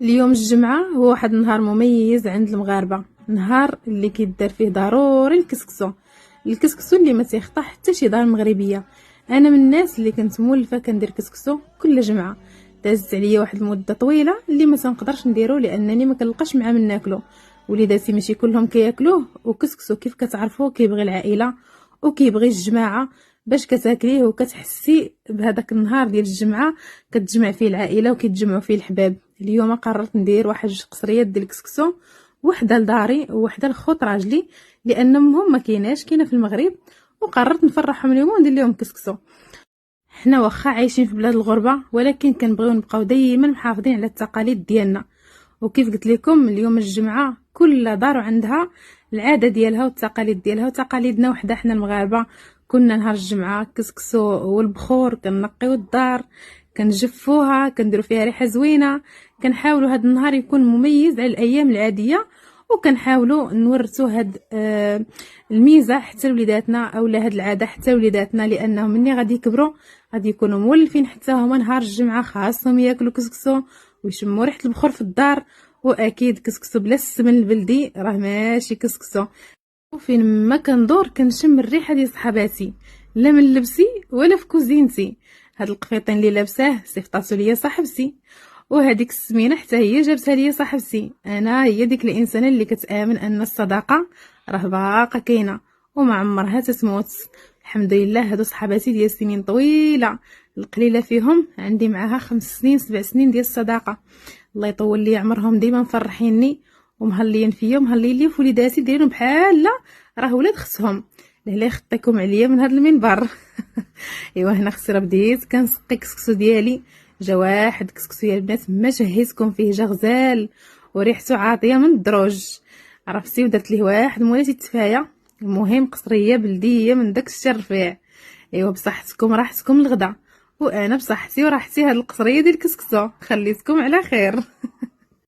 اليوم الجمعة هو واحد النهار مميز عند المغاربة، نهار اللي كيدار فيه ضروري الكسكسو اللي ما تيخطا حتى شي دار مغربية. انا من الناس اللي كنت مولفة كندير كسكسو كل جمعة. دازت عليا واحد المدة طويلة اللي ما تنقدرش نديرو لانني ما كنلقاش مع من ناكلو. وليداتي ماشي كلهم كياكلوه، وكسكسو كيف كتعرفوا كيبغي العائلة وكيبغي الجماعة باش كتاكليه وكتحسي بهذاك النهار ديال الجمعة كتجمع فيه العائلة وكيتجمعوا فيه الحباب. اليوم قررت ندير واحد جوج قصريات ديال الكسكسو، وحده لداري وحده لخوت راجلي لان امهم ما كايناش كاينه في المغرب، وقررت نفرحهم اليوم وندير لهم كسكسو. حنا واخا عايشين في بلاد الغربه ولكن كنبغيو نبقاو دايما محافظين على التقاليد ديالنا. وكيف قلت لكم اليوم الجمعه كل دار عندها العاده ديالها والتقاليد ديالها، وتقاليدنا وحده حنا المغاربه. كنا نهار الجمعه كسكسو والبخور كنقيو الدار، كنجفوها، كنديروا فيها ريحه زوينه. كنحاولوا هذا النهار يكون مميز على الايام العاديه، وكنحاولوا نورثوا هاد الميزه حتى لوليداتنا اولا هاد العاده حتى لوليداتنا، لانهم ملي غادي يكبروا غادي يكونوا مولفين حتى هما نهار الجمعه خاصهم ياكلوا كسكسو ويشموا ريحه البخور في الدار. واكيد كسكسو بلا السمن البلدي راه ماشي كسكسو. وفين ما كندور كنشم الريحه ديال صحاباتي، لا من لبسي ولا في كوزينتي. هاد القفيطين اللي لابساه صيفطاتو ليا صاحبتي، وهذيك السمينه حتى هي جابتها ليا صاحبتي. انا هي ديك الانسانه اللي كتامن ان الصداقه راه باقا كاينه وما عمرها تتموت. الحمد لله هادو صحاباتي ديال سنين طويله، القليله فيهم عندي معاها 5 سنين 7 سنين ديال الصداقه. الله يطول لي عمرهم، ديما مفرحيني ومهليين فيا ومهليين لي في وليداتي دايرين بحال راه ولاد خصهم. لهلا يخطيكم عليا من هذا المنبر. ايوا هنا خسره بديت كنسقي كسكسو ديالي. جا واحد كسكسو يا البنات ما جهزكم فيه، جا غزال وريحته عاطيه من الدروج، عرفتي. ودرت ليه واحد مولاتي التفايه، المهم قصريه بلديه من داك الشيء الرفيع. ايوا بصحتكم راحتكم الغدا، وانا بصحتي وراحتي هاد القصريه ديال الكسكسو. خليتكم على خير.